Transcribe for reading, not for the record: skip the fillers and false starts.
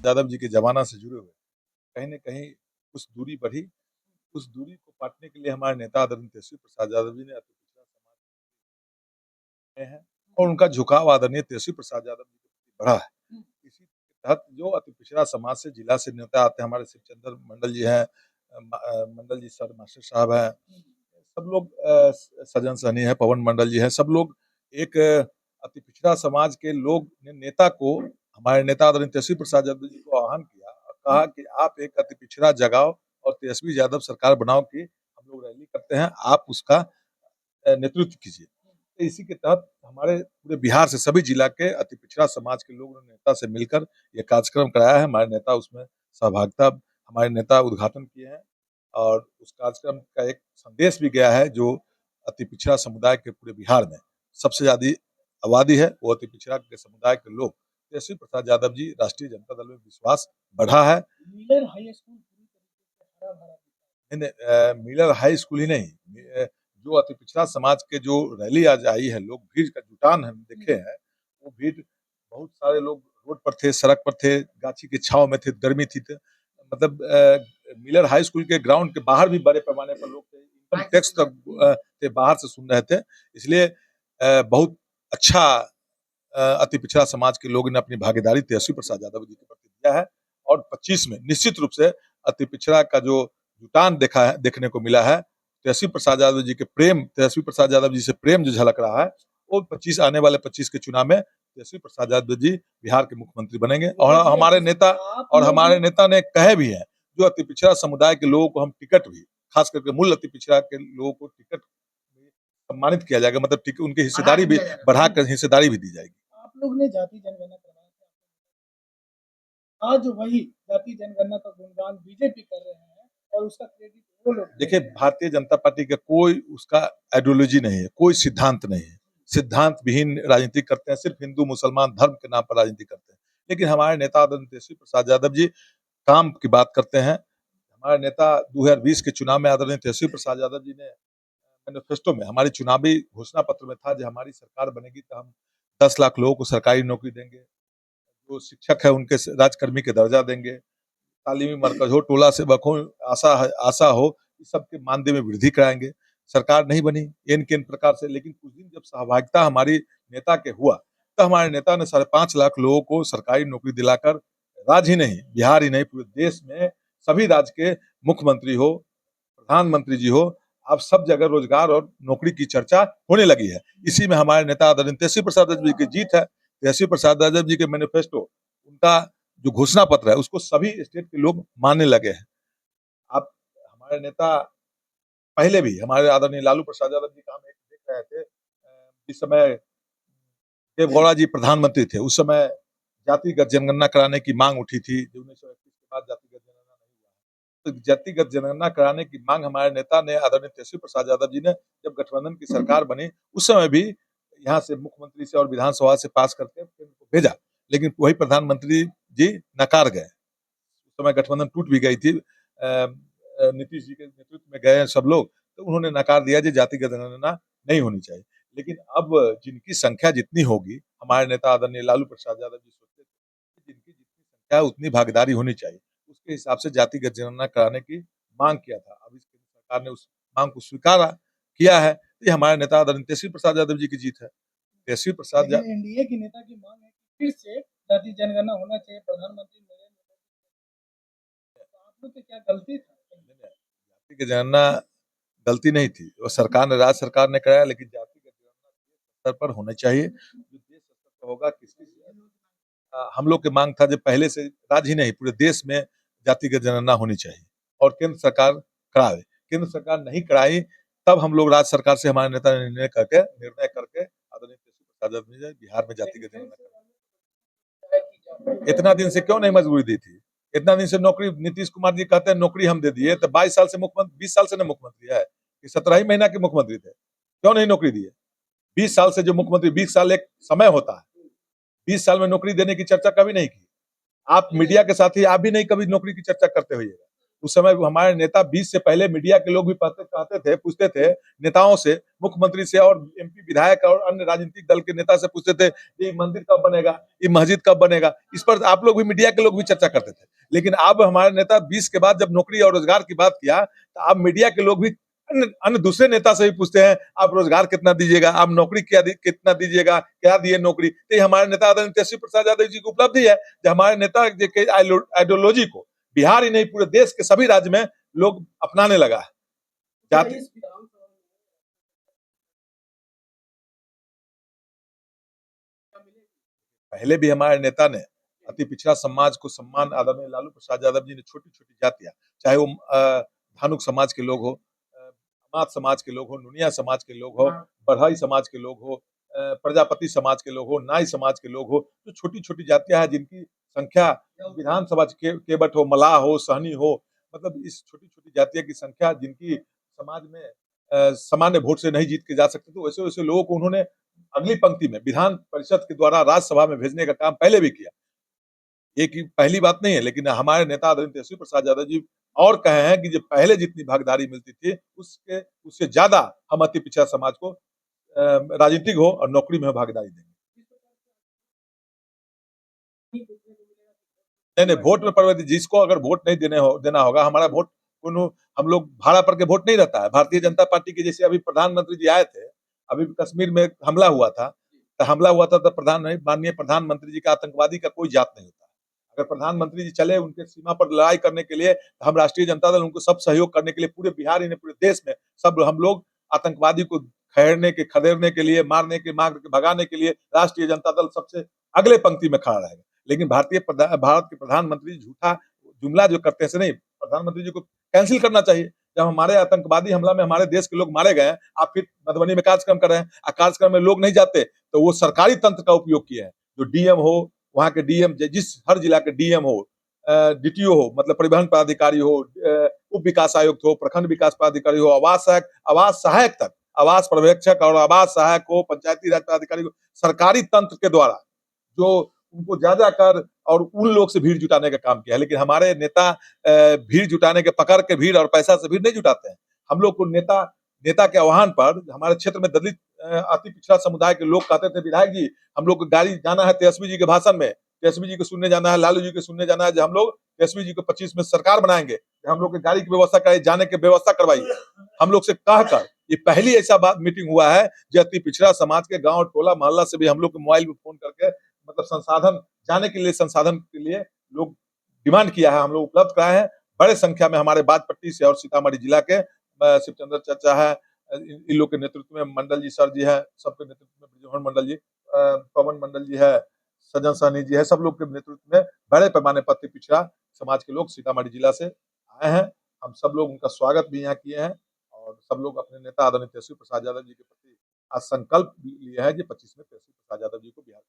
यादव जी के जमाना से जुड़े हुए कहीं न कहीं कुछ दूरी बढ़ी, उस दूरी को पाटने के लिए हमारे नेता आदरणीय तेजस्वी प्रसाद यादव जी ने अति पिछड़ा समाज में है और उनका झुकाव आदरणीय तेजस्वी प्रसाद यादव जी के प्रति बढ़ा है। इसी के तहत जो अति पिछड़ा समाज से जिला से नेता आते हैं, हमारे शिवचंद्र मंडल जी हैं, मंडल जी सर मास्टर साहब हैं, सब लोग सज्जन सहनी है, पवन मंडल जी हैं, सब लोग एक अति पिछड़ा समाज के लोग ने नेता को, हमारे नेता आदरणीय तेजस्वी प्रसाद यादव जी को आह्वान किया और कहा कि आप एक अति पिछड़ा जगाओ और तेजस्वी यादव सरकार बनाओ कि हम लोग रैली करते हैं, आप उसका नेतृत्व कीजिए। तो इसी के तहत हमारे पूरे बिहार से सभी जिला के अति पिछड़ा समाज के लोगों ने नेता से मिलकर ये कार्यक्रम कराया है। हमारे नेता उसमें सहभागिता, हमारे नेता उद्घाटन किए हैं और उस कार्यक्रम का एक संदेश भी गया है जो अति पिछड़ा समुदाय के पूरे बिहार में सबसे ज़्यादा आबादी है, वो अति पिछड़ा के समुदाय के लोग। तेजस्वी प्रसाद यादव जी राष्ट्रीय जनता दल में विश्वास बढ़ा है। मिलर हाई स्कूल पूरी तरीके से हरा-भरा मिलर हाई स्कूल ही नहीं, जो अति पिछड़ा समाज के जो रैली आज आई है, लोग भीड़ का जुटान हम देखे हैं, वो भीड़ बहुत सारे लोग रोड पर थे, सड़क पर थे, गाछी की छाँव में थे, गर्मी थी तो मतलब मिलर हाई स्कूल के ग्राउंड के बाहर भी बड़े पैमाने पर लोग थे, इनकम टैक्स तक के बाहर से सुन रहे थे। इसलिए बहुत अच्छा अति पिछड़ा समाज के लोगों ने अपनी भागीदारी तेजस्वी प्रसाद यादव जी के प्रति दिया है और 25 में निश्चित रूप से अति पिछड़ा का जो जुटान देखने को मिला है, तेजस्वी प्रसाद यादव जी के प्रेम, तेजस्वी प्रसाद यादव जी से प्रेम जो झलक रहा है, वो 25 आने वाले 25 के चुनाव में तेजस्वी प्रसाद यादव जी बिहार के मुख्यमंत्री बनेंगे और हमारे नेता ने कहे भी है, जो अति पिछड़ा समुदाय के लोगों को हम टिकट भी, खास करके मूल अति पिछड़ा के लोगों को टिकट सम्मानित किया जाएगा, मतलब उनकी हिस्सेदारी भी बढ़ाकर हिस्सेदारी भी दी जाएगी। आप लोग ने जाति जनगणना करवाया था। आज वही जाति जनगणना का गुणगान बीजेपी कर रहे हैं और उसका क्रेडिट वो लोग देखिए, भारतीय जनता पार्टी का कोई उसका आइडियोलॉजी नहीं है, कोई सिद्धांत नहीं है। सिद्धांत विहीन राजनीति करते हैं, सिर्फ हिंदू मुसलमान धर्म के नाम पर राजनीति करते हैं। लेकिन हमारे नेता आदरणीय तेजस्वी प्रसाद यादव जी काम की बात करते हैं। हमारे नेता 2020 के चुनाव में आदरणीय तेजस्वी प्रसाद यादव जी ने मैनिफेस्टो में, हमारी चुनावी घोषणा पत्र में था, जो हमारी सरकार बनेगी तो हम 10 लाख लोगों को सरकारी नौकरी देंगे, जो शिक्षक है उनके राजकर्मी के दर्जा देंगे, तालीमी मरकज हो, टोला से बखो, आशा हो, इस सब के मानदेय में वृद्धि कराएंगे। सरकार नहीं बनी इन किन प्रकार से, लेकिन कुछ दिन जब सहभागिता हमारी नेता के हुआ, तो हमारे नेता ने 5.5 लाख लोगों को सरकारी नौकरी दिलाकर राज्य ही नहीं, बिहार ही नहीं, पूरे देश में सभी राज्य के मुख्यमंत्री हो, प्रधानमंत्री जी हो, अब सब जगह रोजगार और नौकरी की चर्चा होने लगी है। इसी में हमारे नेता आदरणीय तेजस्वी प्रसाद यादव जी की जीत है। तेजस्वी प्रसाद यादव जी के मैनिफेस्टो, उनका जो घोषणा पत्र है, उसको सभी स्टेट के लोग मानने लगे हैं। अब हमारे नेता पहले भी, हमारे आदरणीय लालू प्रसाद यादव जी का हम एक देख रहे थे, जिस समय देवगौड़ा जी प्रधानमंत्री थे, उस समय जातिगत जनगणना कराने की मांग उठी थी, जो 1921 के बाद जातिगत जनगणना नहीं हुआ। तो जातिगत जनगणना कराने की मांग हमारे नेता ने, आदरणीय तेजस्वी प्रसाद यादव जी ने, जब गठबंधन की सरकार बनी, उस समय भी यहाँ से मुख्यमंत्री से और विधानसभा से पास करके भेजा, लेकिन वही प्रधानमंत्री जी नकार गए। उस समय गठबंधन टूट भी गई थी, नीतीश जी के नेतृत्व में गए सब लोग, तो उन्होंने नकार दिया कि जातिगत जनगणना नहीं होनी चाहिए। लेकिन अब जिनकी संख्या जितनी होगी, हमारे नेता आदरणीय लालू प्रसाद यादव जी सोचते थे कि जिनकी जितनी संख्या है उतनी भागीदारी होनी चाहिए। उसके हिसाब से जातिगत जनगणना कराने की मांग किया था। अब इस सरकार ने उस मांग को स्वीकारा किया है। ये हमारे नेता आदरणीय तेजस्वी प्रसाद यादव जी की जीत है। तेजस्वी प्रसाद एनडीए के नेता की मांग है कि फिर से जाति जनगणना होना चाहिए, प्रधानमंत्री नरेंद्र मोदी। तो आप लोग की क्या गलती था? जाति की जनगणना गलती नहीं थी, वो सरकार ने, राज्य सरकार ने कराया, लेकिन जातिगत जनगणना स्तर पर होना चाहिए, जो देश स्तर पर होगा। किसकी हम लोग की मांग था, जो पहले से राज्य ही नहीं पूरे देश में जातिगत जनगणना होनी चाहिए और केंद्र सरकार कराए। केंद्र सरकार नहीं कराई, तब हम लोग राज्य सरकार से, हमारे नेता ने निर्णय करके आदरणीय तेजस्वी प्रसाद यादव जी बिहार में जातिगत जनगणना, इतना दिन से क्यों नहीं मजबूरी दी थी? इतना दिन से नौकरी, नीतीश कुमार जी कहते हैं नौकरी हम दे दिए, तो 22 साल से मुख्यमंत्री, 20 साल से ना मुख्यमंत्री है, 17 ही महीना के मुख्यमंत्री थे, क्यों नहीं नौकरी दिए? 20 साल से जो मुख्यमंत्री, 20 साल एक समय होता है, 20 साल में नौकरी देने की चर्चा कभी नहीं की। आप मीडिया के साथ ही आप भी नहीं कभी नौकरी की चर्चा करते हुए, उस समय हमारे नेता 20 से पहले मीडिया के लोग भी कहते थे, पूछते थे नेताओं से, मुख्यमंत्री से और एमपी विधायक और अन्य राजनीतिक दल के नेता से पूछते थे, ये मंदिर कब बनेगा, ये मस्जिद कब बनेगा। इस पर आप लोग भी, मीडिया के लोग भी चर्चा करते थे। लेकिन अब हमारे नेता 20 के बाद जब नौकरी और रोजगार की बात किया, तो अब मीडिया के लोग भी अन्य अन्य दूसरे नेता से भी पूछते हैं, आप रोजगार कितना दीजिएगा, आप नौकरी कितना दीजिएगा, क्या दिए नौकरी। तो ये हमारे नेता आदरणीय तेजस्वी प्रसाद यादव जी की उपलब्धि है, जो हमारे नेता के आइडियोलॉजी को बिहार ही नहीं पूरे देश के सभी राज्य में लोग अपनाने लगा है। जाति पहले भी हमारे नेता ने अति पिछड़ा समाज को सम्मान, आदरणीय लालू प्रसाद यादव जी ने छोटी-छोटी जातियाँ, चाहे वो धानुक समाज के लोग हो, मात समाज के लोग हो, नुनिया समाज के लोग हो, बढ़ई समाज के लोग हो, प्रजापति समाज के लोग हो, नाई समाज के लोग हो, जो छोटी-छोटी जातियाँ हैं जिनकी संख्या विधानसभा केवट हो, मलाह हो, सहनी हो, मतलब इस छोटी-छोटी जातियों की संख्या जिनकी समाज में सामान्य वोट से नहीं जीत के जा सकते, तो वैसे-वैसे लोगों को उन्होंने अगली पंक्ति में विधान परिषद के द्वारा राज्यसभा में भेजने का काम पहले भी किया। ये की पहली बात नहीं है, लेकिन हमारे नेता आदरणीय तेजस्वी प्रसाद यादव जी और कहे हैं कि जो पहले जितनी भागीदारी मिलती थी, उससे ज़्यादा हम अति पिछड़ा समाज को राजनीतिक हो और नौकरी में भागीदारी देंगे। नहीं, वोट में परिवर्तन, जिसको अगर वोट नहीं देना होगा, हमारा वोट कोनो हम लोग भाड़ा पर के वोट नहीं रहता है। भारतीय जनता पार्टी के जैसे अभी प्रधानमंत्री जी आए थे, अभी कश्मीर में हमला हुआ था, तो माननीय प्रधानमंत्री जी का आतंकवादी का कोई जात नहीं होता। अगर प्रधानमंत्री जी चले उनके सीमा पर लड़ाई करने के लिए, तो हम राष्ट्रीय जनता दल उनको सब सहयोग करने के लिए पूरे बिहार ही नहीं पूरे देश में सब हम लोग आतंकवादी को खदेड़ने के लिए, मारने के, मार के भगाने के लिए राष्ट्रीय जनता दल सबसे अगले पंक्ति में खड़ा रहेगा। लेकिन भारत के प्रधानमंत्री झूठा जुमला जो करते हैं, ऐसे नहीं, प्रधानमंत्री जी को कैंसिल करना चाहिए। जब हमारे आतंकवादी हमला में हमारे देश के लोग मारे गए हैं, आप फिर मधुबनी में कार्यक्रम कर रहे हैं, कार्यक्रम में लोग नहीं जाते, तो वो सरकारी तंत्र का उपयोग किए हैं। जो डीएम हो, वहाँ के डीएम, जिस हर जिला के डीएम हो, डीटीओ हो, मतलब परिवहन पदाधिकारी हो, उप विकास आयुक्त हो, प्रखंड विकास पदाधिकारी हो, आवास सहायक तक, आवास पर्यवेक्षक और आवास सहायक हो, पंचायती राज पदाधिकारी हो, सरकारी तंत्र के द्वारा जो उनको ज्यादा कर और उन लोग से भीड़ जुटाने का काम किया है। लेकिन हमारे नेता भीड़ जुटाने के, पकड़ के भीड़ और पैसा से भीड़ नहीं जुटाते हैं। हम लोग को नेता नेता के आह्वान पर हमारे क्षेत्र में दलित अति पिछड़ा समुदाय के लोग कहते थे, विधायक जी हम लोग को गाड़ी जाना है तेजस्वी जी के भाषण में, तेजस्वी जी को सुनने जाना है, लालू जी को सुनने जाना है, जो हम लोग तेजस्वी जी को 25 में सरकार बनाएंगे, हम लोग की गाड़ी की व्यवस्था कराइए, जाने की व्यवस्था करवाइए। हम लोग से कहकर ये पहली ऐसा बात मीटिंग हुआ है जो अति पिछड़ा समाज के गांव टोला मोहल्ला से भी हम लोग को मोबाइल में फोन करके, मतलब संसाधन के लिए लोग डिमांड किया है, हम लोग उपलब्ध कराए हैं। बड़े संख्या में हमारे बाजपट्टी से और सीतामढ़ी जिला के शिवचंद्र चाचा है, इन लोग के नेतृत्व में मंडल जी सर जी है, सबके नेतृत्व में ब्रिजमोहन मंडल जी, पवन मंडल जी है, सज्जन सहनी जी है, सब लोग के नेतृत्व में बड़े पैमाने पर पिछड़ा समाज के लोग सीतामढ़ी जिला से आए हैं। हम सब लोग उनका स्वागत भी यहाँ किए हैं और सब लोग अपने नेता आदरणीय तेजस्वी प्रसाद यादव जी के प्रति आज संकल्प लिए है कि 25 में तेजस्वी प्रसाद यादव जी को बिहार